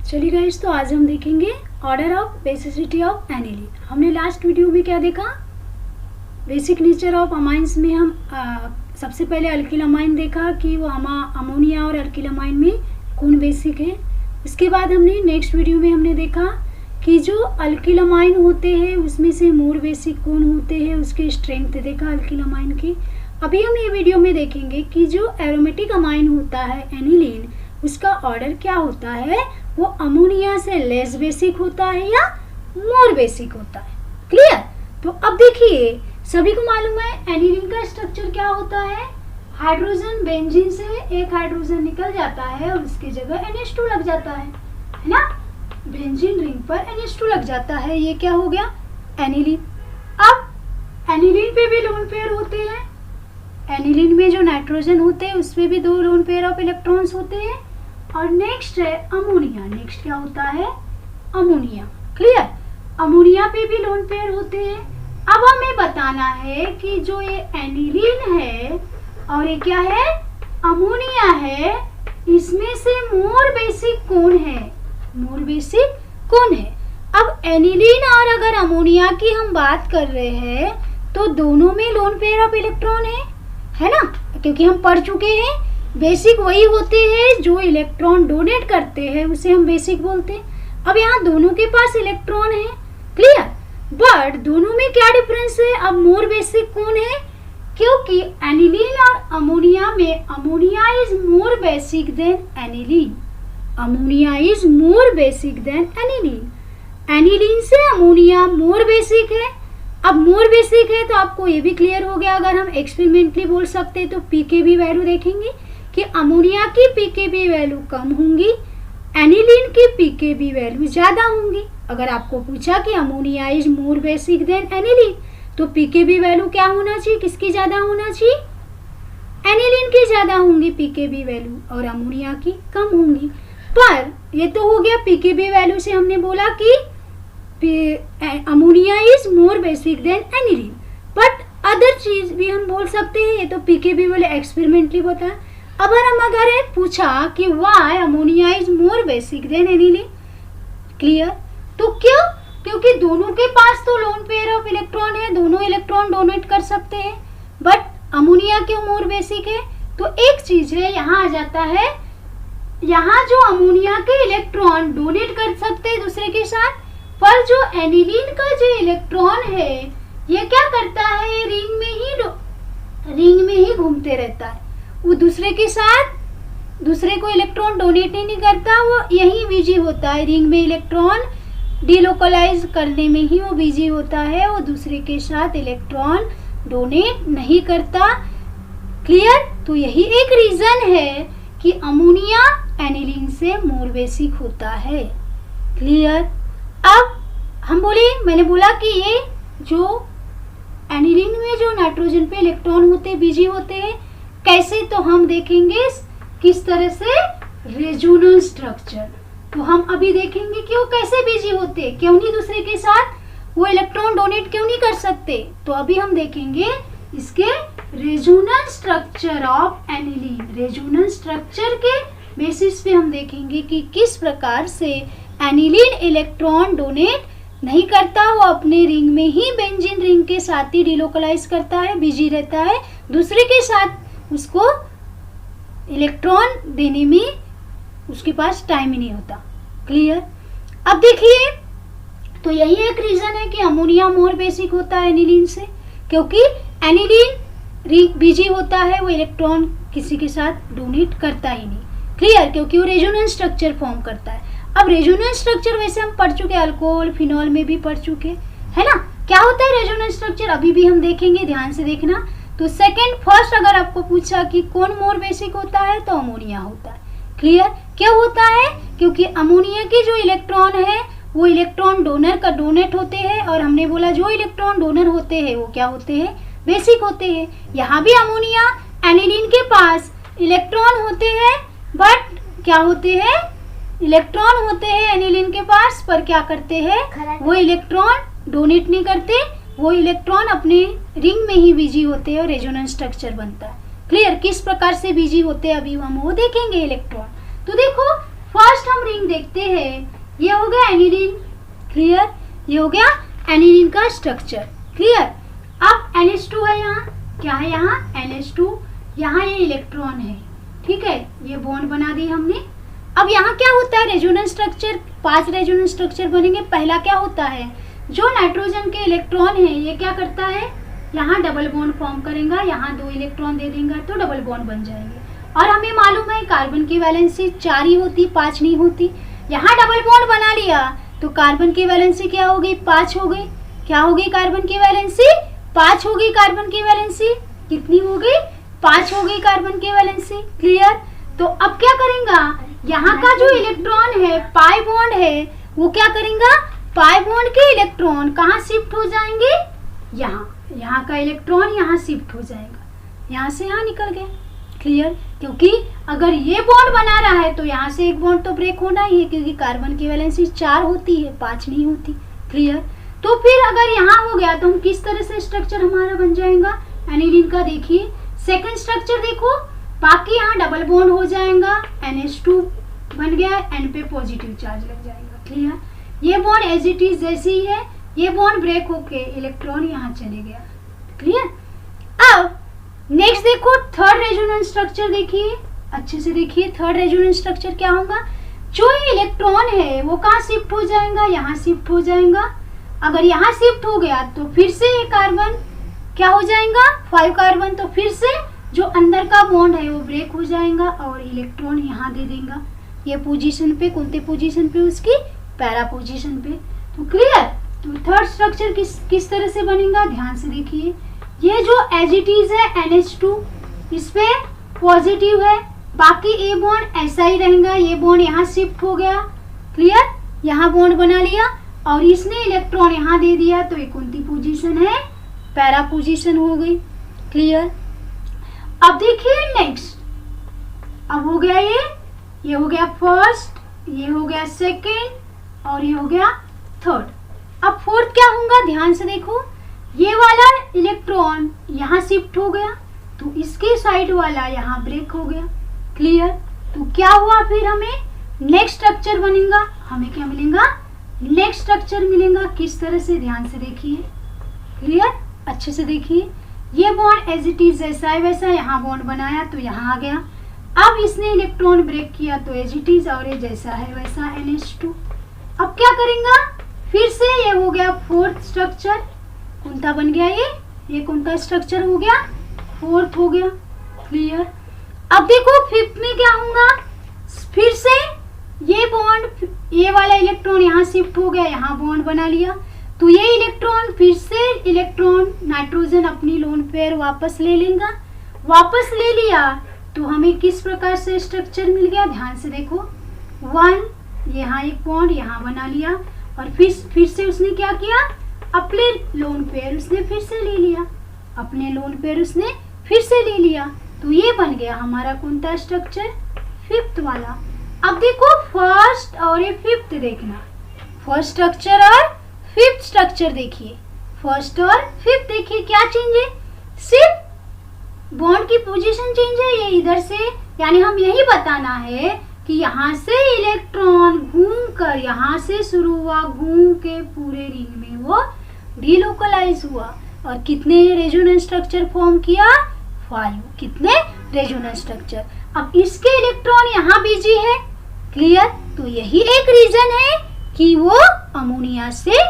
चलिए गाइस, तो आज हम देखेंगे order of basicity of aniline. हमने लास्ट वीडियो में क्या देखा, बेसिक नेचर ऑफ अमाइंस में हम सबसे पहले अल्किल अमाइन देखा कि वो अमोनिया और अल्किल अमाइन में कौन बेसिक है। इसके बाद हमने नेक्स्ट वीडियो में हमने देखा कि जो अल्किल अमाइन होते हैं उसमें से मोर बेसिक कौन होते हैं, उसके स्ट्रेंथ देखा अल्किल अमाइन की। अभी हम ये वीडियो में देखेंगे कि जो एरोमेटिक अमाइन होता है एनिलीन, उसका ऑर्डर क्या होता है, वो अमोनिया से लेस बेसिक होता है या मोर बेसिक होता है। क्लियर? तो अब देखिए, सभी को मालूम है एनिलीन का स्ट्रक्चर क्या होता है। हाइड्रोजन बेंजीन से एक हाइड्रोजन निकल जाता है और उसकी जगह NH2 लग जाता है ना। बेंजीन रिंग पर NH2 लग जाता है, ये क्या हो गया, एनिलीन। अब एनिलीन पे भी लोन पेयर होते हैं। एनिलीन में जो नाइट्रोजन होते हैं उसमें भी 2 लोन पेयर ऑफ इलेक्ट्रॉन्स होते हैं। और नेक्स्ट है अमोनिया। नेक्स्ट क्या होता है, अमोनिया। क्लियर? अमोनिया पे भी लोन पेयर होते हैं। अब हमें बताना है कि जो ये एनिलीन है और ये क्या है, अमोनिया है, इसमें से मोर बेसिक कौन है, मोर बेसिक कौन है। अब एनिलीन और अगर अमोनिया की हम बात कर रहे हैं तो दोनों में लोन पेयर ऑफ इलेक्ट्रॉन है ना, क्योंकि हम पढ़ चुके हैं बेसिक वही होते हैं जो इलेक्ट्रॉन डोनेट करते हैं, उसे हम बेसिक बोलते हैं। अब यहाँ दोनों के पास इलेक्ट्रॉन है। क्लियर? बट दोनों में क्या डिफरेंस है, अब मोर बेसिक कौन है, क्योंकि एनिलीन और अमोनिया में ammonia is more basic than aniline. Ammonia is more basic than aniline. Aniline से अमोनिया मोर बेसिक है। अब मोर बेसिक है तो आपको ये भी क्लियर हो गया, अगर हम एक्सपेरिमेंटली बोल सकते हैं तो पीकेबी वैल्यू देखेंगे कि अमोनिया की पीकेबी वैल्यू कम होंगी, एनिलीन की पीकेबी वैल्यू ज्यादा होंगी। अगर आपको पूछा कि ammonia is more basic than aniline तो पीकेबी वैल्यू क्या होना चाहिए, किसकी ज्यादा होना चाहिए, एनिलीन की ज्यादा होंगी पीकेबी वैल्यू और अमोनिया की कम होंगी। पर ये तो हो गया पीकेबी वैल्यू से हमने बोला कि ammonia is more basic than aniline. But other चीज भी हम बोल सकते हैं, ये तो पीकेबी वाले एक्सपेरिमेंटली बताया। अगर पूछा कि why ammonia is more basic than aniline, clear? तो क्यों? क्योंकि दोनों के पास तो लोन पेयर ऑफ इलेक्ट्रॉन है, दोनों इलेक्ट्रॉन डोनेट कर सकते हैं। बट अमोनिया क्यों मोर बेसिक है, तो एक चीज है, यहाँ आ जाता है, यहाँ जो अमोनिया के इलेक्ट्रॉन डोनेट कर सकते हैं दूसरे के साथ, पर जो एनिलीन का जो इलेक्ट्रॉन है ये क्या करता है, रिंग में ही घूमते रहता है। वो दूसरे के साथ दूसरे को इलेक्ट्रॉन डोनेट नहीं करता, वो यही बिजी होता है, रिंग में इलेक्ट्रॉन डिलोकलाइज करने में ही वो बिजी होता है, वो दूसरे के साथ इलेक्ट्रॉन डोनेट नहीं करता। क्लियर? तो यही एक रीजन है कि अमोनिया एनिलीन से मोर बेसिक होता है। क्लियर? अब मैंने बोला कि ये जो एनिलीन में जो नाइट्रोजन पे इलेक्ट्रॉन होते बिजी होते हैं, कैसे, तो हम देखेंगे किस तरह से, रेजोनेंस स्ट्रक्चर। तो हम अभी देखेंगे कि वो कैसे बिजी होते, क्यों नहीं दूसरे के साथ वो इलेक्ट्रॉन डोनेट क्यों नहीं कर सकते। तो अभी हम देखेंगे इसके resonance structure of aniline. Resonance structure के बेसिस पे हम देखेंगे कि किस प्रकार से एनिलीन इलेक्ट्रॉन डोनेट नहीं करता, वो अपने रिंग में ही बेंजीन रिंग के साथ ही डिलोकलाइज करता है, बिजी रहता है, दूसरे के साथ उसको इलेक्ट्रॉन देने में उसके पास टाइम ही नहीं होता। क्लियर? अब देखिए, तो यही एक रीजन है कि अमोनिया मोर बेसिक होता है एनिलीन से, क्योंकि एनिलीन बिजी होता है, वो इलेक्ट्रॉन किसी के साथ डोनेट करता ही नहीं। क्लियर? क्योंकि वो रेजोनेंस स्ट्रक्चर फॉर्म करता है। अब रेजोनेंस स्ट्रक्चर वैसे हम पढ़ चुके, अल्कोहल फिनॉल में भी पढ़ चुके, है ना। क्या होता है रेजोनेंस स्ट्रक्चर, अभी भी हम देखेंगे, ध्यान से देखना। तो फर्स्ट अगर आपको पूछा कि कौन मोर बेसिक होता है तो अमोनिया होता है। क्लियर? क्यों होता है, क्योंकि अमोनिया के जो इलेक्ट्रॉन है वो इलेक्ट्रॉन डोनर का डोनेट होते हैं, और हमने बोला जो इलेक्ट्रॉन डोनर होते हैं वो क्या होते हैं, बेसिक होते हैं। यहाँ भी अमोनिया एनिलीन के पास इलेक्ट्रॉन होते हैं, बट क्या होते हैं, इलेक्ट्रॉन होते हैं एनिलीन के पास, पर क्या करते हैं, वो इलेक्ट्रॉन डोनेट नहीं करते, वो इलेक्ट्रॉन अपने रिंग में ही बिजी होते हैं और रेजोनेंस स्ट्रक्चर बनता है। क्लियर? किस प्रकार से बिजी होते हैं अभी हम वो देखेंगे इलेक्ट्रॉन। तो देखो फर्स्ट हम रिंग देखते हैं, ये हो गया एनिलीन, क्लियर, ये हो गया एनिलीन का स्ट्रक्चर, क्लियर। अब NH2 है, यहाँ क्या है, यहाँ NH2, यहाँ ये इलेक्ट्रॉन है, ठीक है, ये बॉन्ड बना दी हमने। अब यहाँ क्या होता है, रेजोनेंस स्ट्रक्चर, 5 रेजोनेंस स्ट्रक्चर बनेंगे। पहला क्या होता है, जो नाइट्रोजन के इलेक्ट्रॉन है ये क्या करता है, यहाँ डबल बॉन्ड फॉर्म करेगा, यहाँ 2 इलेक्ट्रॉन दे देगा तो डबल बॉन्ड बन जाएंगे। और हमें मालूम है कार्बन की वैलेंसी 4 ही होती, 5 नहीं होती। यहाँ डबल बॉन्ड बना लिया तो कार्बन की वैलेंसी क्या होगी, 5 हो गई। क्या होगी कार्बन की वैलेंसी, 5 होगी। कार्बन की वैलेंसी कितनी होगी, 5 होगी कार्बन की वैलेंसी, क्लियर। तो अब क्या करेंगे, यहाँ का जो इलेक्ट्रॉन है, पाई बॉन्ड है, वो क्या करेंगे, पाई बॉन्ड के इलेक्ट्रॉन कहाँ शिफ्ट हो जाएंगे, यहाँ का इलेक्ट्रॉन यहाँ शिफ्ट हो जाएगा, यहाँ से यहाँ निकल गया, क्लियर। क्योंकि अगर ये बॉन्ड बना रहा है तो यहाँ से एक बॉन्ड तो ब्रेक होना ही है, क्योंकि कार्बन की वैलेंसी 4 होती है, 5 नहीं होती, क्लियर। तो फिर अगर यहाँ हो गया तो हम किस तरह से स्ट्रक्चर हमारा बन जाएगा एनिलीन का, देखिए सेकंड स्ट्रक्चर देखो, बाकी यहाँ डबल बॉन्ड हो जाएगा, NH2 बन गया, N पे पॉजिटिव चार्ज लग जाएगा, क्लियर। ये बॉन्ड एज इट इज जैसे ही है, ये बॉन्ड ब्रेक होके इलेक्ट्रॉन यहाँ चले गया, क्लियर। अब नेक्स्ट देखो थर्ड रेजोनेंस स्ट्रक्चर, देखिए अच्छे से देखिए, थर्ड रेजोनेंस स्ट्रक्चर क्या होगा, जो इलेक्ट्रॉन है वो कहाँ शिफ्ट हो जाएगा, यहाँ शिफ्ट हो जाएगा। अगर यहाँ शिफ्ट हो गया तो फिर से ये कार्बन क्या हो जाएगा, 5 कार्बन, तो फिर से जो अंदर का बॉन्ड है वो ब्रेक हो जाएगा और इलेक्ट्रॉन यहाँ दे देगा, ये पोजीशन पे, कौन पोजीशन पे, उसकी पैरा पोजीशन पे, तो क्लियर। तो थर्ड स्ट्रक्चर किस तरह से बनेगा, ध्यान से देखिए, ये जो एज इट इज है NH2, इस पे पॉजिटिव है, बाकी ए बॉन्ड ऐसा ही रहेगा, ये बॉन्ड यहाँ शिफ्ट हो गया, क्लियर, यहाँ बॉन्ड बना लिया और इसने इलेक्ट्रॉन यहाँ दे दिया, तो ये कौन सी पोजीशन है, पैरा पोजीशन हो गई, क्लियर। अब देखिए नेक्स्ट, अब हो गया ये हो गया फर्स्ट, ये हो गया सेकेंड और ये हो गया थर्ड। अब फोर्थ क्या होगा, ध्यान से देखो, ये वाला इलेक्ट्रॉन यहाँ शिफ्ट हो गया तो इसके साइड वाला यहाँ ब्रेक हो गया, क्लियर। तो क्या हुआ, फिर हमें नेक्स्ट स्ट्रक्चर बनेगा, हमें क्या मिलेगा, नेक्स्ट स्ट्रक्चर मिलेगा, किस तरह से, ध्यान से देखिए, क्लियर, अच्छे से देखिए, ये बॉन्ड एज इट इज जैसा है वैसा, यहाँ बॉन्ड बनाया तो यहाँ आ गया, अब इसने इलेक्ट्रॉन ब्रेक किया तो एज इट इज और ये जैसा है वैसा NH2। अब क्या करेंगे, फिर से ये हो गया फोर्थ स्ट्रक्चर, कौन सा बन गया, ये कौन सा स्ट्रक्चर हो गया, फोर्थ हो गया, क्लियर। अब देखो फिफ्थ में क्या होगा, फिर से ये बॉन्ड, ये वाला इलेक्ट्रॉन यहाँ शिफ्ट हो गया, यहाँ बॉन्ड बना लिया, तो ये इलेक्ट्रॉन फिर से इलेक्ट्रॉन नाइट्रोजन अपनी लोन पेयर वापस ले लेगा, वापस ले लिया तो हमें किस प्रकार से स्ट्रक्चर मिल गया, ध्यान से देखो, 1 यहाँ एक बॉन्ड यहाँ बना लिया और फिर से उसने क्या किया, अपने लोन पेयर उसने फिर से ले लिया, अपने लोन पेयर उसने फिर से ले लिया, तो ये बन गया हमारा कौन सा स्ट्रक्चर, फिफ्थ वाला। अब देखो फर्स्ट और ये फिफ्थ देखना, फर्स्ट स्ट्रक्चर और फिफ्थ स्ट्रक्चर देखिए, फर्स्ट और फिफ्थ देखिए क्या चेंज है, सिर्फ बॉन्ड की पोजीशन चेंज है, ये इधर से, यानी हम यही बताना है कि यहाँ से इलेक्ट्रॉन घूमकर यहाँ से शुरू हुआ, घूम के पूरे रिंग में वो डीलोकलाइज हुआ और कितने रेजोनेंस स्ट्रक्चर फॉर्म किया, 5, कितने रेजोनेंस स्ट्रक्चर। अब इसके इलेक्ट्रॉन यहाँ बिजी है, क्लियर, तो यही एक रीजन है कि वो अमोनिया से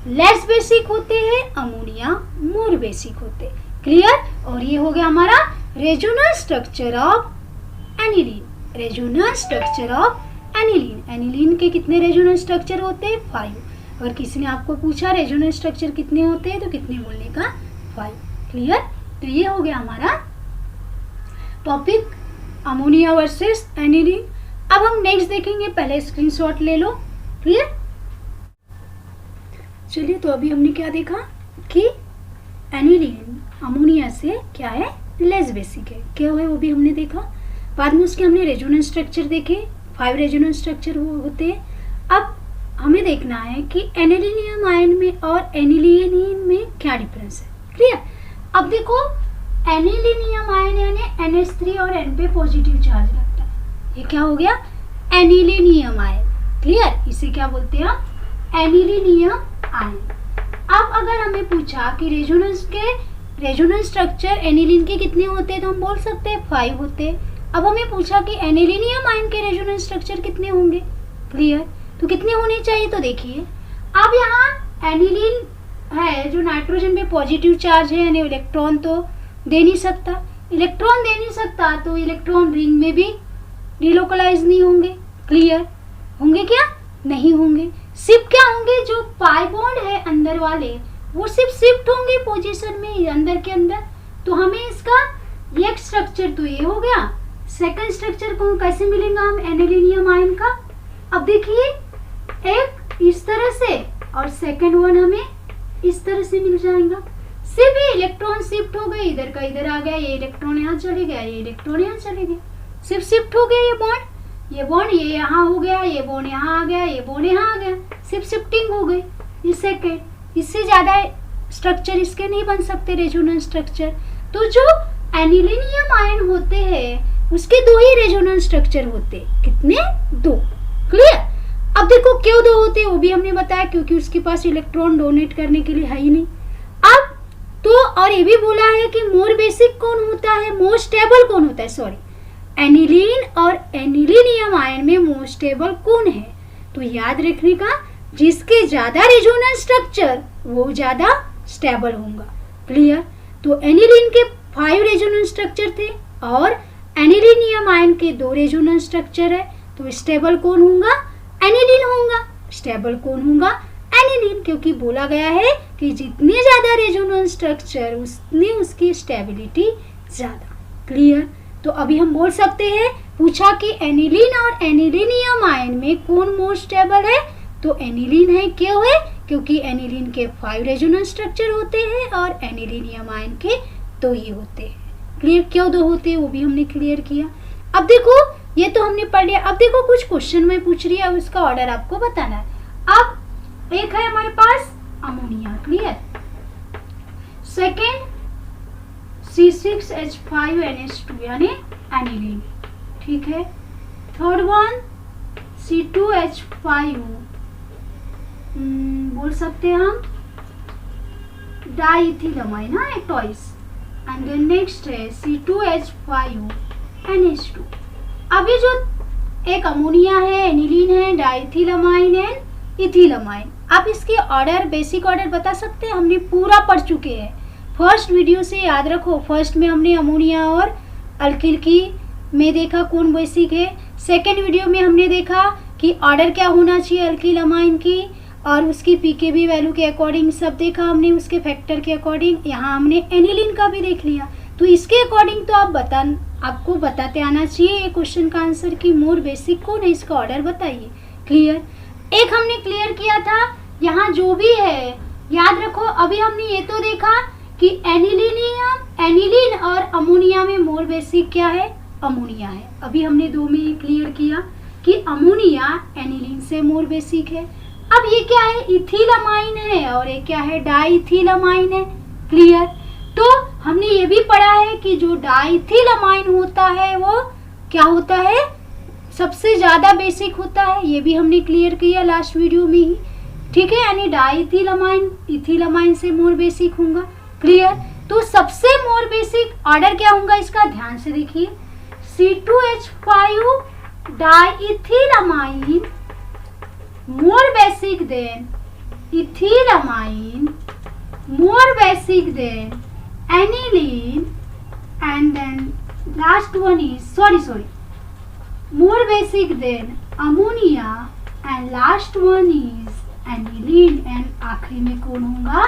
लेस बेसिक होते हैं, अमोनिया मोर बेसिक होते, क्लियर। और ये हो गया हमारा resonance structure of aniline, resonance structure of aniline. Aniline के कितने रेजोनेंस स्ट्रक्चर होते हैं, 5। अगर किसी ने आपको पूछा रेजोनेंस स्ट्रक्चर कितने होते हैं तो कितने बोलने का, 5, क्लियर। तो ये हो गया हमारा टॉपिक अमोनिया वर्सेस एनिलीन। अब हम नेक्स्ट देखेंगे, पहले स्क्रीनशॉट ले लो, क्लियर। चलिए, तो अभी हमने क्या देखा कि एनिलीन अमोनिया से क्या है, लेस बेसिक है, क्या है वो भी हमने देखा। बाद में उसके हमने रेजोनेंस स्ट्रक्चर देखे, 5 रेजोनेंस स्ट्रक्चर होते हैं। अब हमें देखना है कि एनिलीनियम आयन में और एनिलीन में क्या डिफरेंस है, क्लियर। अब देखो एनिलीनियम आयन यानी NH3 और N पे पॉजिटिव चार्ज लगता है, ये क्या हो गया, एनिलीनियम आयन। क्लियर, इसे क्या बोलते हैं हम? Anilinium ion. अब अगर हमें पूछा कि रेजोनेंस स्ट्रक्चर एनिलीन के कितने होते हैं तो हम बोल सकते हैं 5 होते हैं। अब हमें पूछा कि एनिलीनियम आयन के रेजोनेंस स्ट्रक्चर कितने होंगे? क्लियर, तो कितने होने चाहिए? तो देखिए अब यहाँ एनिलीन है जो नाइट्रोजन पे पॉजिटिव चार्ज है, यानी इलेक्ट्रॉन तो दे नहीं सकता, तो इलेक्ट्रॉन रिंग में भी डिलोकलाइज नहीं होंगे। क्लियर, होंगे क्या? नहीं होंगे। सिर्फ क्या होंगे? जो पाई बॉन्ड है अंदर वाले वो सिर्फ शिफ्ट होंगे पोजीशन में अंदर के अंदर। तो हमें इसका एक स्ट्रक्चर तो ये हो गया, सेकंड स्ट्रक्चर को कैसे मिलेगा हम एनिलीनियम आयन का? अब देखिए एक इस तरह से और सेकंड वन हमें इस तरह से मिल जाएगा। सिर्फ ये इलेक्ट्रॉन शिफ्ट हो गए, इधर का इधर आ गया, ये इलेक्ट्रॉन यहाँ चले गया, ये इलेक्ट्रॉन यहाँ चले गए, सिर्फ शिफ्ट हो गया। ये बॉन्ड ये यहाँ हो गया, ये बॉन्ड यहाँ आ गया, ये बॉन्ड यहाँ आ गया, सिर्फ शिफ्टिंग हो गई। ये सेकंड, इससे ज्यादा स्ट्रक्चर इसके नहीं बन सकते रेजोनेंस स्ट्रक्चर। तो जो एनिलीनियम आयन होते हैं उसके 2 ही रेजोनेंस स्ट्रक्चर होते। कितने? 2। क्लियर। अब देखो क्यों 2 होते वो भी हमने बताया, क्योंकि उसके पास इलेक्ट्रॉन डोनेट करने के लिए है ही नहीं। अब तो और ये भी बोला है कि मोर बेसिक कौन होता है, मोर स्टेबल कौन होता है, सॉरी एनिलीन और एनिलीनियम आयन में मोर स्टेबल कौन है? तो याद रखने का, जिसके ज्यादा रेजोनेंस स्ट्रक्चर वो ज्यादा स्टेबल होगा। क्लियर, तो एनिलीन के 5 रेजोनेंस स्ट्रक्चर थे और एनिलीनियम आयन के 2 रेजोनेंस स्ट्रक्चर है। तो स्टेबल कौन होगा? एनिलीन होगा। स्टेबल कौन होगा? एनिलीन, क्योंकि बोला गया है कि जितने ज्यादा रेजोनेंस स्ट्रक्चर उतनी उसकी स्टेबिलिटी ज्यादा। क्लियर, तो अभी हम बोल सकते हैं, पूछा कि एनिलीन और एनिलीनियम आयन में कौन मोर स्टेबल है? तो एनिलीन है। क्यों है? क्योंकि एनिलीन के 5 रेजोनेंस स्ट्रक्चर होते हैं और एनिलीनियम आयन के 2 ही होते हैं। क्लियर, क्यों 2 होते हैं वो भी हमने क्लियर किया। अब देखो ये तो हमने पढ़ लिया। अब देखो कुछ क्वेश्चन में पूछ रही है, अब उसका ऑर्डर आपको बताना है। अब एक है हमारे पास अमोनिया। क्लियर, सेकेंड C6H5NH2 यानी एनिलीन, ठीक है। थर्ड वन C2H5 बोल सकते हैं हम डाइथिलमाइन, हाँ एक टॉइस। एंड देन नेक्स्ट है C2H5NH2। अभी जो एक अमोनिया है, एनिलीन है, डाइथिलमाइन एंड इथिलमाइन, आप इसके ऑर्डर, बेसिक ऑर्डर बता सकते हैं? हमने पूरा पढ़ चुके हैं। फर्स्ट वीडियो से याद रखो, फर्स्ट में हमने अमोनिया और अल्किल की में देखा कौन बेसिक है। सेकेंड वीडियो में हमने देखा कि ऑर्डर क्या होना चाहिए अल्किल अमाइन की और उसकी पीकेबी वैल्यू के अकॉर्डिंग सब देखा हमने, उसके फैक्टर के अकॉर्डिंग। यहाँ हमने एनिलीन का भी देख लिया। तो इसके अकॉर्डिंग तो आपको बताते आना चाहिए ये क्वेश्चन का आंसर कि मोर बेसिक कौन है, इसका ऑर्डर बताइए। क्लियर, एक हमने क्लियर किया था। यहाँ जो भी है याद रखो, अभी हमने ये तो देखा कि एनिलीन और अमोनिया में मोर बेसिक क्या है? अमोनिया है। अभी हमने 2 में क्लियर किया कि अमोनिया एनिलीन से मोर बेसिक है। अब ये क्या है? इथिलमाइन है और ये क्या है? डाइथिलमाइन है। क्लियर, तो हमने ये भी पढ़ा है कि जो डाइथिलमाइन होता है वो क्या होता है? सबसे ज्यादा बेसिक होता है। ये भी हमने क्लियर किया लास्ट वीडियो में ही, ठीक है। यानी डाइथिलमाइन इथिलमाइन से मोर बेसिक होगा। क्लियर, तो सबसे मोर बेसिक ऑर्डर क्या होगा इसका? ध्यान से देखिए, C2H5 डाइथिलमाइन more basic than ethylamine, more basic than aniline, and then last one is more basic than ammonia, and last one is aniline, and आखिरी में कौन होगा?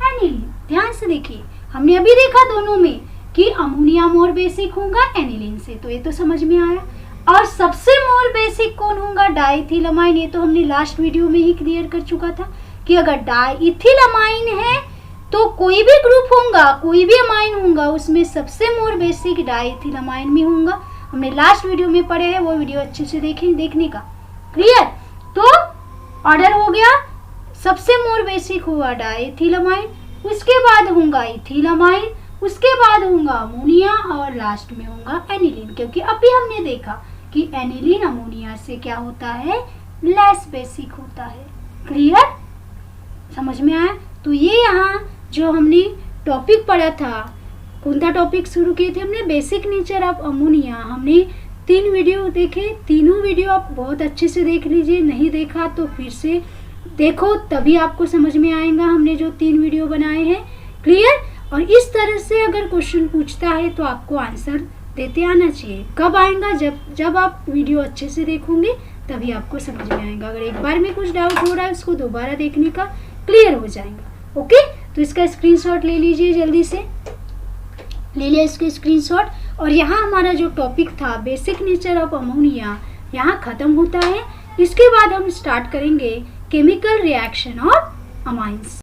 एनिलीन। ध्यान से देखिए, हमने अभी देखा दोनों में कि अमोनिया मोर बेसिक होगा एनिलीन से, तो ये तो समझ में आया। और सबसे मोर बेसिक कौन होगा? डाइथिलमाइन। ये तो हमने लास्ट वीडियो में ही क्लियर कर चुका था कि अगर डाइथिलमाइन है तो कोई भी ग्रुप होगा, कोई भी अमाइन होगा, उसमें सबसे मोर बेसिक डाइथिलमाइन में होगा। हमने लास्ट वीडियो में पढ़े हैं, वो वीडियो अच्छे से देखने का। क्लियर, तो ऑर्डर हो गया, सबसे मोर बेसिक हुआ डाइथिलमाइन, उसके बाद होगा इथिलमाइन, उसके बाद होगा अमोनिया और लास्ट में होगा एनिलीन। क्योंकि अभी हमने देखा कि एनिलीन अमोनिया से क्या होता है, लेस बेसिक होता है। क्लियर, समझ में आया? तो ये यहाँ जो हमने टॉपिक पढ़ा था, कौन सा टॉपिक शुरू किए थे हमने, बेसिक नेचर ऑफ अमोनिया। हमने 3 वीडियो देखे, तीनों वीडियो आप बहुत अच्छे से देख लीजिए, नहीं देखा तो फिर से देखो, तभी आपको समझ में आएगा हमने जो 3 वीडियो बनाए हैं। क्लियर, और इस तरह से अगर क्वेश्चन पूछता है तो आपको आंसर देते आना चाहिए। कब आएगा, जब आप वीडियो अच्छे से देखोगे तभी आपको समझ में आएगा। अगर एक बार में कुछ डाउट हो रहा है उसको दोबारा देखने का क्लियर हो जाएगा। ओके, तो इसका स्क्रीनशॉट ले लीजिए, जल्दी से ले लिया इसको स्क्रीनशॉट। और यहाँ हमारा जो टॉपिक था बेसिक नेचर ऑफ अमोनिया यहाँ ख़त्म होता है। इसके बाद हम स्टार्ट करेंगे केमिकल रिएक्शन ऑफ अमाइंस।